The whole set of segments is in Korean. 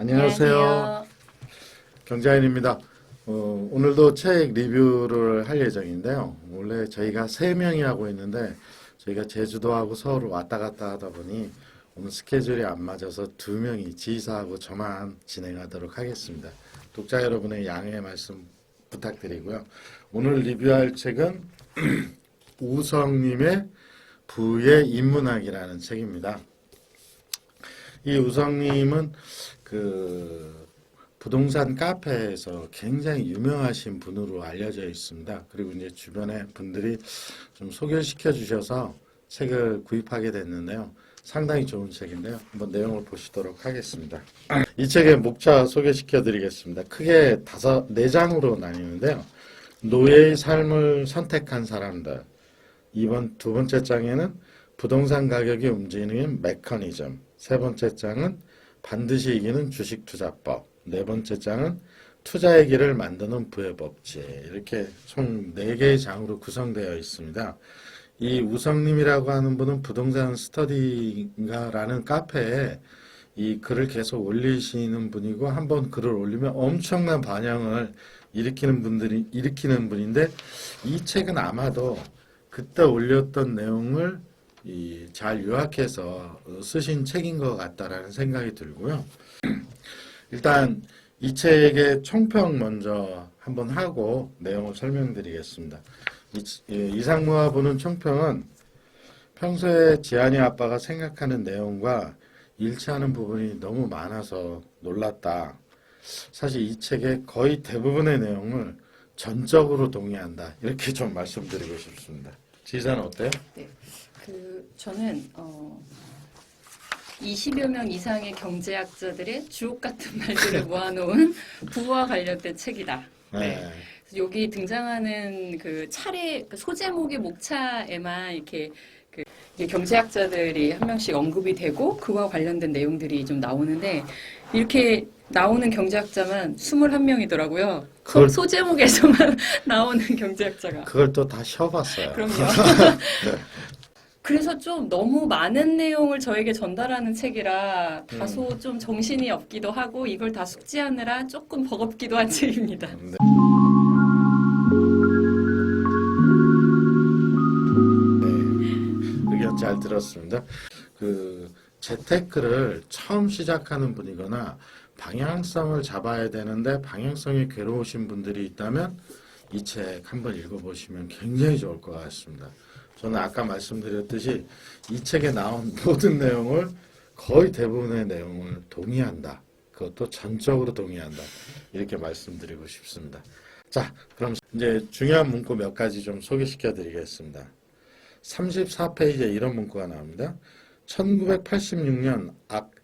안녕하세요. 안녕하세요. 경자인입니다. 오늘도 책 리뷰를 할 예정인데요. 원래 저희가 3명이 하고 있는데 저희가 제주도하고 서울 왔다 갔다 하다 보니 오늘 스케줄이 안 맞아서 2명이 지사하고 저만 진행하도록 하겠습니다. 독자 여러분의 양해 말씀 부탁드리고요. 오늘 리뷰할 책은 우성님의 부의 인문학이라는 책입니다. 이 우성님은 그 부동산 카페에서 굉장히 유명하신 분으로 알려져 있습니다. 그리고 이제 주변에 분들이 좀 소개시켜 주셔서 책을 구입하게 됐는데요. 상당히 좋은 책인데요. 한번 내용을 보시도록 하겠습니다. 이 책의 목차 소개시켜 드리겠습니다. 크게 4장으로 나뉘는데요. 노예의 삶을 선택한 사람들. 두 번째 장에는 부동산 가격이 움직이는 메커니즘. 세 번째 장은 반드시 이기는 주식 투자법. 네 번째 장은 투자의 길을 만드는 부의 법칙. 이렇게 총 4개의 장으로 구성되어 있습니다. 이 우성님이라고 하는 분은 부동산 스터디인가라는 카페에 이 글을 계속 올리시는 분이고, 한번 글을 올리면 엄청난 반향을 일으키는 분인데, 이 책은 아마도 그때 올렸던 내용을 잘 요약해서 쓰신 책인 것 같다라는 생각이 들고요. 일단 이 책의 총평 먼저 한번 하고 내용을 설명드리겠습니다. 이상무와 보는 총평은 평소에 지한이 아빠가 생각하는 내용과 일치하는 부분이 너무 많아서 놀랐다. 사실 이 책의 거의 대부분의 내용을 전적으로 동의한다. 이렇게 좀 말씀드리고 싶습니다. 지사는 어때요? 네, 저는 20여 명 이상의 경제학자들의 주옥 같은 말들을 모아놓은 부와 관련된 책이다. 네. 여기 등장하는 그 차례 소제목의 목차에만 이렇게 이게 경제학자들이 한 명씩 언급이 되고 그와 관련된 내용들이 좀 나오는데, 이렇게 나오는 경제학자만 21명이더라고요. 소제목에서만 나오는 경제학자가. 그걸 또 다 쉬어봤어요. 그럼요. 그래서 좀 너무 많은 내용을 저에게 전달하는 책이라 다소 좀 정신이 없기도 하고 이걸 다 숙지하느라 조금 버겁기도 한 책입니다. 네. 의견 잘 들었습니다. 재테크를 처음 시작하는 분이거나 방향성을 잡아야 되는데 방향성이 괴로우신 분들이 있다면 이 책 한번 읽어보시면 굉장히 좋을 것 같습니다. 저는 아까 말씀드렸듯이 이 책에 나온 모든 내용을, 거의 대부분의 내용을 동의한다. 그것도 전적으로 동의한다. 이렇게 말씀드리고 싶습니다. 자, 그럼 이제 중요한 문구 몇 가지 좀 소개시켜 드리겠습니다. 34페이지에 이런 문구가 나옵니다. 1986년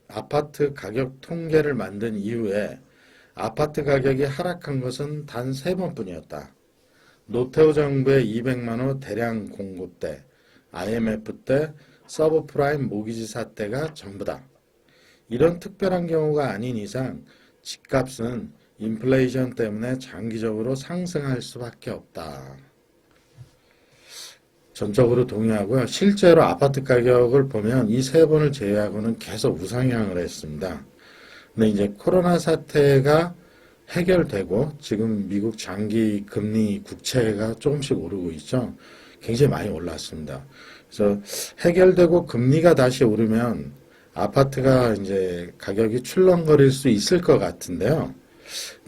아파트 가격 통계를 만든 이후에 아파트 가격이 하락한 것은 단 3번뿐이었다. 노태우 정부의 200만 호 대량 공급 때, IMF 때, 서브프라임 모기지 사태가 전부다. 이런 특별한 경우가 아닌 이상 집값은 인플레이션 때문에 장기적으로 상승할 수밖에 없다. 전적으로 동의하고요. 실제로 아파트 가격을 보면 이 3번을 제외하고는 계속 우상향을 했습니다. 근데 이제 코로나 사태가 해결되고 지금 미국 장기 금리 국채가 조금씩 오르고 있죠. 굉장히 많이 올랐습니다. 그래서 해결되고 금리가 다시 오르면 아파트가 이제 가격이 출렁거릴 수 있을 것 같은데요.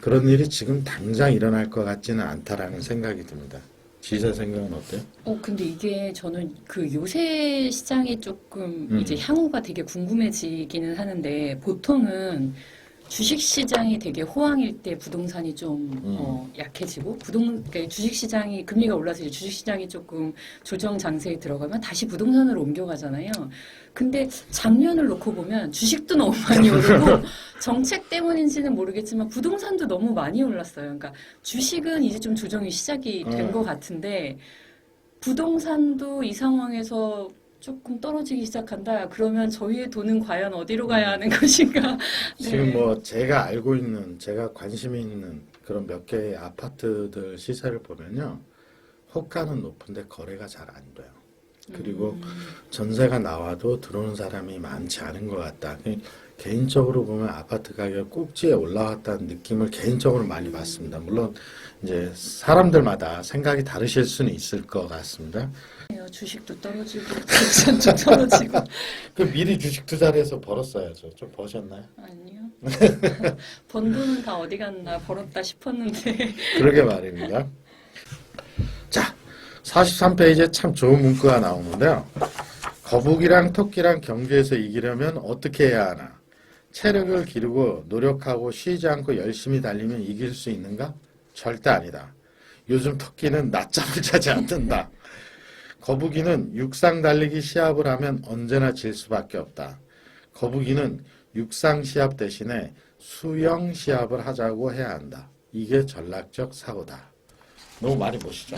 그런 일이 지금 당장 일어날 것 같지는 않다라는 생각이 듭니다. 지사 생각은 어때요? 근데 이게 저는 요새 시장이 조금 이제 향후가 되게 궁금해지기는 하는데, 보통은 주식 시장이 되게 호황일 때 부동산이 좀 약해지고, 그러니까 주식 시장이 금리가 올라서 이제 주식 시장이 조금 조정 장세에 들어가면 다시 부동산으로 옮겨가잖아요. 근데 작년을 놓고 보면 주식도 너무 많이 오르고 정책 때문인지는 모르겠지만 부동산도 너무 많이 올랐어요. 그러니까 주식은 이제 좀 조정이 시작이 된 것 같은데 부동산도 이 상황에서 조금 떨어지기 시작한다. 그러면 저희의 돈은 과연 어디로 가야 하는 것인가? 네. 지금 뭐 제가 알고 있는, 제가 관심이 있는 그런 몇 개의 아파트들 시세를 보면요, 호가는 높은데 거래가 잘 안 돼요. 그리고 전세가 나와도 들어오는 사람이 많지 않은 것 같다. 개인적으로 보면 아파트 가격 꼭지에 올라왔다는 느낌을 개인적으로 많이 받습니다. 물론 이제 사람들마다 생각이 다르실 수는 있을 것 같습니다. 주식도 떨어지고 부동산도 떨어지고. 그 미리 주식 투자를 해서 벌었어야죠. 좀 버셨나요? 아니요. 번 돈은 다 어디 갔나 벌었다 싶었는데. 그러게 말입니다. 자, 43페이지에 참 좋은 문구가 나오는데요. 거북이랑 토끼랑 경주에서 이기려면 어떻게 해야 하나? 체력을 기르고 노력하고 쉬지 않고 열심히 달리면 이길 수 있는가? 절대 아니다. 요즘 토끼는 낮잠을 자지 않는다. 거북이는 육상 달리기 시합을 하면 언제나 질 수밖에 없다. 거북이는 육상 시합 대신에 수영 시합을 하자고 해야 한다. 이게 전략적 사고다. 너무 많이 보시죠?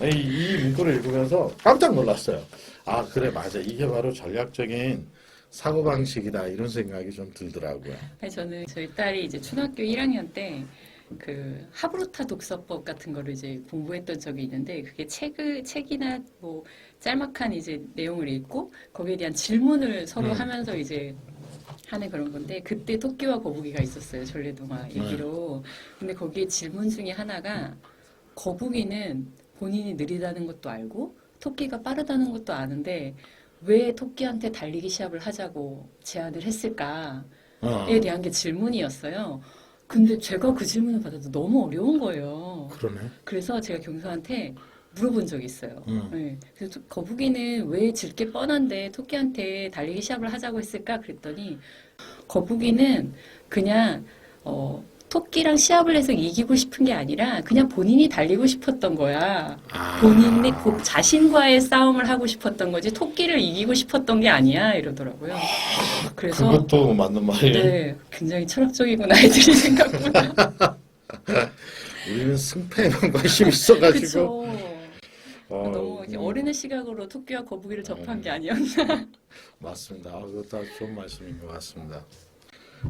이 문구를 읽으면서 깜짝 놀랐어요. 아, 그래, 맞아. 이게 바로 전략적인 사고방식이다. 이런 생각이 좀 들더라고요. 아니, 저는 저희 딸이 이제 초등학교 1학년 때 그 하브루타 독서법 같은 거를 이제 공부했던 적이 있는데 그게 책이나 뭐 짤막한 이제 내용을 읽고 거기에 대한 질문을 서로 하면서 이제 하는 그런 건데 그때 토끼와 거북이가 있었어요. 전래동화 얘기로. 근데 거기에 질문 중에 하나가 거북이는 본인이 느리다는 것도 알고 토끼가 빠르다는 것도 아는데 왜 토끼한테 달리기 시합을 하자고 제안을 했을까에 대한 게 질문이었어요. 근데 제가 그 질문을 받아도 너무 어려운 거예요. 그러네. 그래서 제가 경사한테 물어본 적이 있어요. 네. 그래서 거북이는 왜 질 게 뻔한데 토끼한테 달리기 시합을 하자고 했을까? 그랬더니 거북이는 그냥 토끼랑 시합을 해서 이기고 싶은 게 아니라 그냥 본인이 달리고 싶었던 거야. 본인의 자신과의 싸움을 하고 싶었던 거지 토끼를 이기고 싶었던 게 아니야 이러더라고요. 그래서 그것도 맞는 말이에요. 네, 굉장히 철학적이구나 아이들이 생각보다. 우리는 승패에만 관심 있어가지고. 그쵸. 너무 이렇게 어린의 시각으로 토끼와 거북이를 접한 게 아니었나. 맞습니다. 그것도 아주 좋은 말씀인 것 같습니다.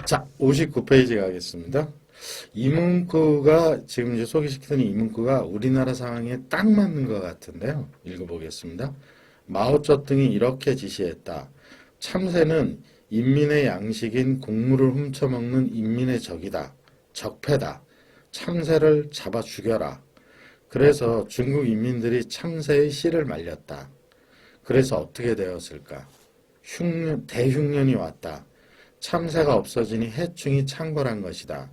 자, 59페이지 가겠습니다. 이 문구가 지금 이제 소개시키는 이 문구가 우리나라 상황에 딱 맞는 것 같은데요. 읽어보겠습니다. 마오쩌둥이 이렇게 지시했다. 참새는 인민의 양식인 곡물을 훔쳐먹는 인민의 적이다. 적폐다. 참새를 잡아 죽여라. 그래서 중국 인민들이 참새의 씨를 말렸다. 그래서 어떻게 되었을까? 대흉년이 왔다. 참새가 없어지니 해충이 창궐한 것이다.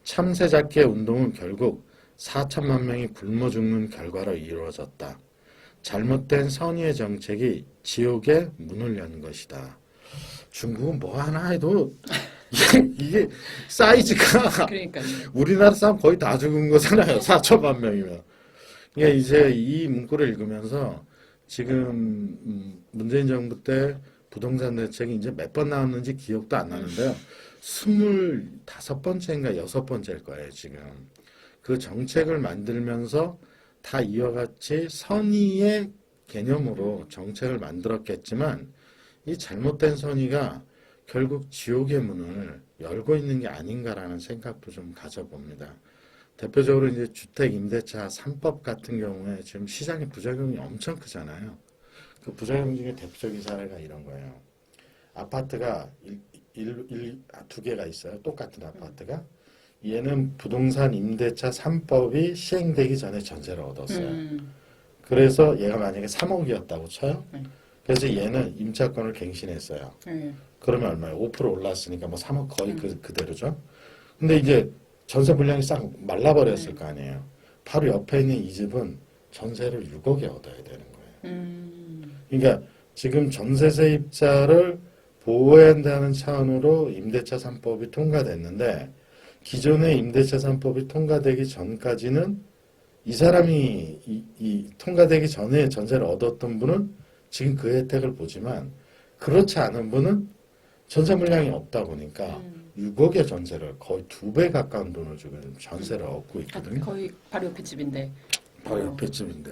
참새 잡기의 운동은 결국 4천만 명이 굶어 죽는 결과로 이루어졌다. 잘못된 선의의 정책이 지옥의 문을 연 것이다. 중국은 뭐 하나 해도 이게 사이즈가 그러니까요. 우리나라 사람 거의 다 죽은 거잖아요. 4천만 명이면. 그러니까 이제 이 문구를 읽으면서 지금 문재인 정부 때 부동산 대책이 이제 몇 번 나왔는지 기억도 안 나는데요. 25번째인가 6번째일 거예요, 지금. 그 정책을 만들면서 다 이와 같이 선의의 개념으로 정책을 만들었겠지만 이 잘못된 선의가 결국 지옥의 문을 열고 있는 게 아닌가라는 생각도 좀 가져봅니다. 대표적으로 이제 주택 임대차 3법 같은 경우에 지금 시장의 부작용이 엄청 크잖아요. 그 부작용 중에 대표적인 사례가 이런 거예요. 아파트가 두 개가 있어요. 똑같은 아파트가. 얘는 부동산 임대차 3법이 시행되기 전에 전세를 얻었어요. 그래서 얘가 만약에 3억이었다고 쳐요. 그래서 얘는 임차권을 갱신했어요. 그러면 얼마예요? 5% 올랐으니까 뭐 3억 거의 그대로죠. 근데 이제 전세 물량이 싹 말라버렸을 거 아니에요. 바로 옆에 있는 이 집은 전세를 6억에 얻어야 되는 거예요. 그러니까 지금 전세 세입자를 보호해야 한다는 차원으로 임대차 3법이 통과됐는데 기존의 임대차 3법이 통과되기 전까지는 이 사람이 이 통과되기 전에 전세를 얻었던 분은 지금 그 혜택을 보지만 그렇지 않은 분은 전세 물량이 없다 보니까 6억의 전세를 거의 2배 가까운 돈을 주고 전세를 얻고 있거든요. 거의 바로 옆에 집인데. 바로 옆에 집인데.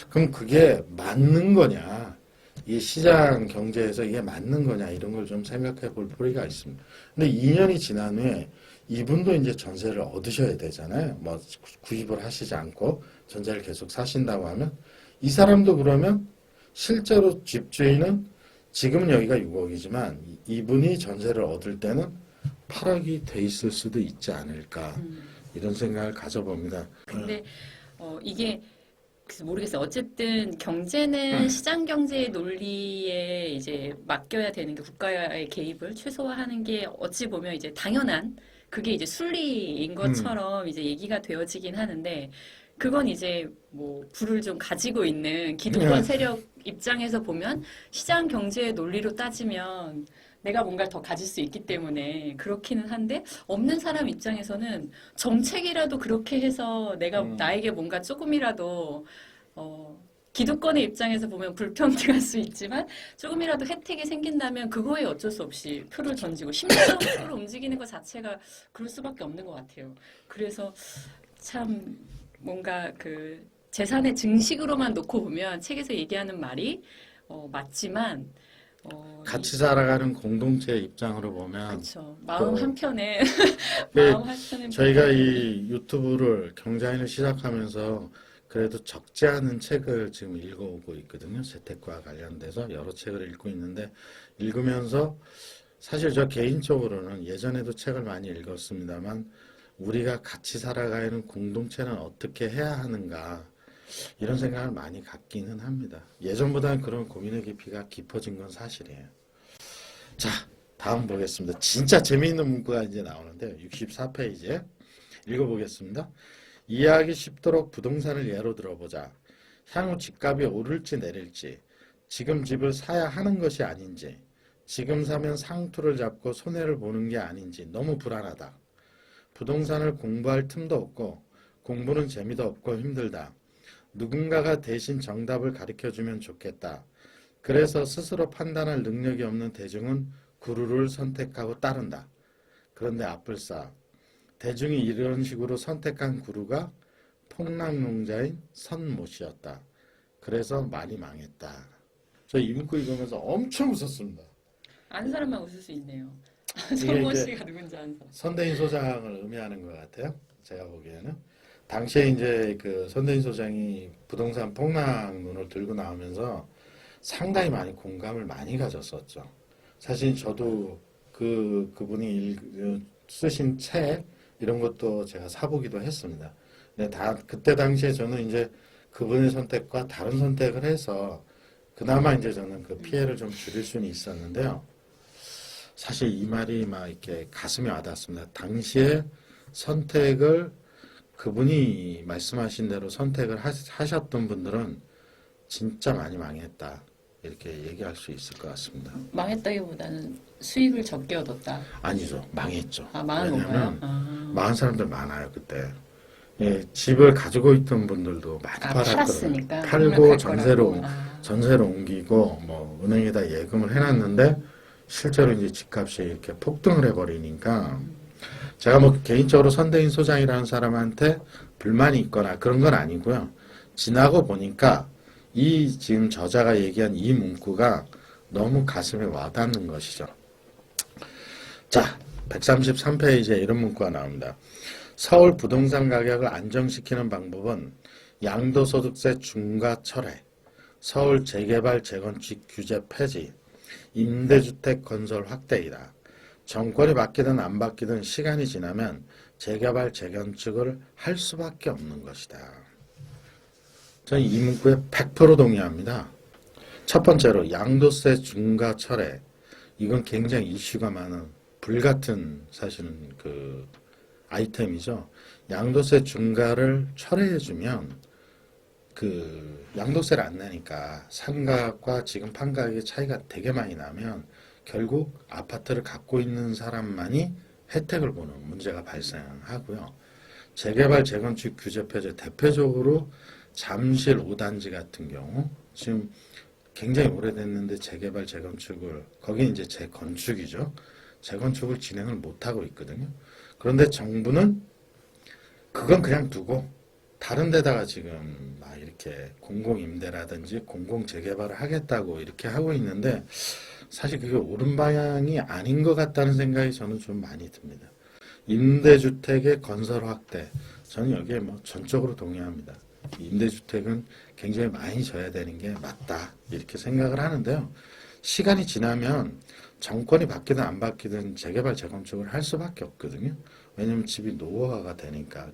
그럼 그게 맞는 거냐? 이 시장 경제에서 이게 맞는 거냐? 이런 걸 좀 생각해 볼 필요가 있습니다. 근데 2년이 지난 후에 이분도 이제 전세를 얻으셔야 되잖아요. 뭐 구입을 하시지 않고 전세를 계속 사신다고 하면 이 사람도 그러면 실제로 집주인은 지금은 여기가 6억이지만 이분이 전세를 얻을 때는 8억이 돼 있을 수도 있지 않을까 이런 생각을 가져봅니다. 근데 이게 글쎄 모르겠어요. 어쨌든 경제는 시장 경제의 논리에 이제 맡겨야 되는 게 국가의 개입을 최소화하는 게 어찌 보면 이제 당연한 그게 이제 순리인 것처럼 이제 얘기가 되어지긴 하는데 그건 이제 뭐 부를 좀 가지고 있는 기득권 세력 입장에서 보면 시장 경제의 논리로 따지면 내가 뭔가를 더 가질 수 있기 때문에 그렇기는 한데 없는 사람 입장에서는 정책이라도 그렇게 해서 내가 나에게 뭔가 조금이라도 기득권의 입장에서 보면 불평등할 수 있지만 조금이라도 혜택이 생긴다면 그거에 어쩔 수 없이 표를 던지고 심리적으로 움직이는 것 자체가 그럴 수밖에 없는 것 같아요. 그래서 참 뭔가 그 재산의 증식으로만 놓고 보면 책에서 얘기하는 말이 맞지만 같이 살아가는 공동체 입장으로 보면 그렇죠. 마음 그- 한편에 그 마음 한편에 저희가 이 유튜브를 경자인을 시작하면서 그래도 적지 않은 책을 지금 읽어오고 있거든요. 재테크와 관련돼서 여러 책을 읽고 있는데 읽으면서 사실 저 개인적으로는 예전에도 책을 많이 읽었습니다만 우리가 같이 살아가는 공동체는 어떻게 해야 하는가 이런 생각을 많이 갖기는 합니다. 예전보다는 그런 고민의 깊이가 깊어진 건 사실이에요. 자, 다음 보겠습니다. 진짜 재미있는 문구가 이제 나오는데 64페이지에 읽어보겠습니다. 이해하기 쉽도록 부동산을 예로 들어보자. 향후 집값이 오를지 내릴지, 지금 집을 사야 하는 것이 아닌지, 지금 사면 상투를 잡고 손해를 보는 게 아닌지 너무 불안하다. 부동산을 공부할 틈도 없고 공부는 재미도 없고 힘들다. 누군가가 대신 정답을 가르쳐주면 좋겠다. 그래서 스스로 판단할 능력이 없는 대중은 구루를 선택하고 따른다. 그런데 앞불싸 대중이 이런 식으로 선택한 구루가 폭락농자인 선못이었다. 그래서 많이 망했다. 저 이 문구 읽으면서 엄청 웃었습니다. 아는 사람만 웃을 수 있네요. 이게 정모 이제 씨가 누군지 아는 사람. 선대인 소장을 의미하는 것 같아요. 제가 보기에는. 당시에 이제 그 선대인 소장이 부동산 폭락론을 들고 나오면서 상당히 많이 공감을 많이 가졌었죠. 사실 저도 그분이 쓰신 책 이런 것도 제가 사보기도 했습니다. 근데 그때 당시에 저는 이제 그분의 선택과 다른 선택을 해서 그나마 이제 저는 그 피해를 좀 줄일 수는 있었는데요. 사실 이 말이 막 이렇게 가슴에 와닿습니다. 당시에 선택을 그분이 말씀하신 대로 선택을 하셨던 분들은 진짜 많이 망했다. 이렇게 얘기할 수 있을 것 같습니다. 망했다기보다는 수익을 적게 얻었다. 아니죠. 망했죠. 아, 망한 건가요? 왜냐면 아, 망한 사람들 많아요. 그때. 예, 집을 가지고 있던 분들도 많이 팔았거든요. 팔았으니까. 팔고 전세로 아, 전세로 옮기고 뭐 은행에다 예금을 해놨는데 실제로 이제 집값이 이렇게 폭등을 해버리니까 제가 뭐 개인적으로 선대인 소장이라는 사람한테 불만이 있거나 그런 건 아니고요. 지나고 보니까 이 지금 저자가 얘기한 이 문구가 너무 가슴에 와닿는 것이죠. 자, 133페이지에 이런 문구가 나옵니다. 서울 부동산 가격을 안정시키는 방법은 양도소득세 중과 철회, 서울 재개발 재건축 규제 폐지, 임대주택 건설 확대이다. 정권이 바뀌든 안 바뀌든 시간이 지나면 재개발 재건축을 할 수밖에 없는 것이다. 저는 이 문구에 100% 동의합니다. 첫 번째로 양도세 중과 철회. 이건 굉장히 이슈가 많은 불같은 사실은 그 아이템이죠. 양도세 중과를 철회해주면 그 양도세를 안 내니까 상가과 지금 판가격의 차이가 되게 많이 나면 결국 아파트를 갖고 있는 사람만이 혜택을 보는 문제가 발생하고요. 재개발 재건축 규제 폐지 대표적으로 잠실 5단지 같은 경우 지금 굉장히 오래됐는데 재개발 재건축을 거기 이제 재건축이죠. 재건축을 진행을 못하고 있거든요. 그런데 정부는 그건 그냥 두고 다른 데다가 지금 막 이렇게 공공임대라든지 공공재개발을 하겠다고 이렇게 하고 있는데 사실 그게 옳은 방향이 아닌 것 같다는 생각이 저는 좀 많이 듭니다. 임대주택의 건설 확대. 저는 여기에 뭐 전적으로 동의합니다. 임대주택은 굉장히 많이 져야 되는 게 맞다 이렇게 생각을 하는데요. 시간이 지나면 정권이 바뀌든 안 바뀌든 재개발 재건축을 할 수밖에 없거든요. 왜냐하면 집이 노후화가 되니까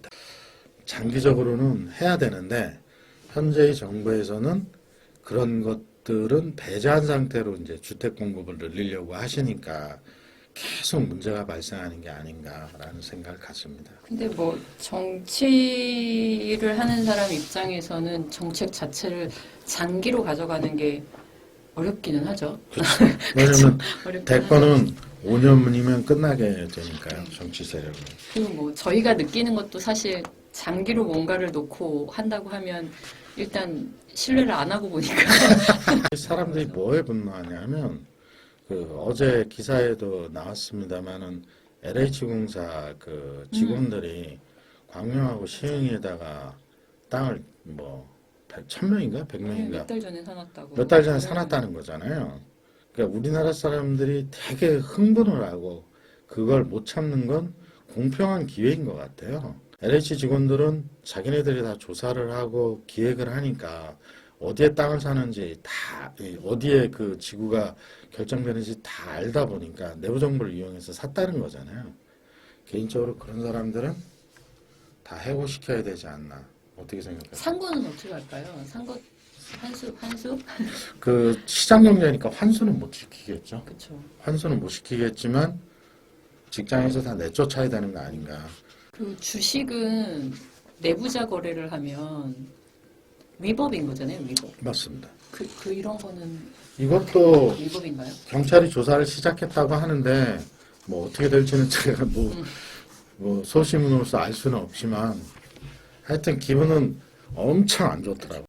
장기적으로는 해야 되는데 현재의 정부에서는 그런 것들은 배제한 상태로 이제 주택 공급을 늘리려고 하시니까 계속 문제가 발생하는 게 아닌가라는 생각을 갖습니다. 근데 뭐 정치를 하는 사람 입장에서는 정책 자체를 장기로 가져가는 게 어렵기는 하죠. 그렇죠. 왜냐하면 어렵긴 하죠. 대권은 5년이면 끝나게 되니까요. 정치 세력은. 그리고 뭐 저희가 느끼는 것도 사실 장기로 뭔가를 놓고 한다고 하면 일단 신뢰를 안 하고 보니까 사람들이 뭐에 분노하냐면 그 어제 기사에도 나왔습니다마는 LH공사 그 직원들이 광명하고 시흥에다가 땅을 뭐 1,000명인가 100명인가 몇 달 전에 사놨다고. 몇 달 전에 사놨다는 거잖아요. 그러니까 우리나라 사람들이 되게 흥분을 하고 그걸 못 참는 건 공평한 기회인 것 같아요. LH 직원들은 자기네들이 다 조사를 하고 기획을 하니까 어디에 땅을 사는지 다 어디에 그 지구가 결정되는지 다 알다 보니까 내부 정보를 이용해서 샀다는 거잖아요. 개인적으로 그런 사람들은 다 해고시켜야 되지 않나. 어떻게 생각해요? 상고는 어떻게 할까요? 상고 환수? 그 시장 경제니까 환수는 못 시키겠죠. 그렇죠. 환수는 못 시키겠지만 직장에서 다 내쫓아야 되는 거 아닌가. 그 주식은 내부자 거래를 하면 위법인 거잖아요, 위법. 맞습니다. 그 이런 거는 이것도 위법인가요? 경찰이 조사를 시작했다고 하는데 뭐 어떻게 될지는 제가 뭐 소심으로서 알 수는 없지만 하여튼 기분은 엄청 안 좋더라고요.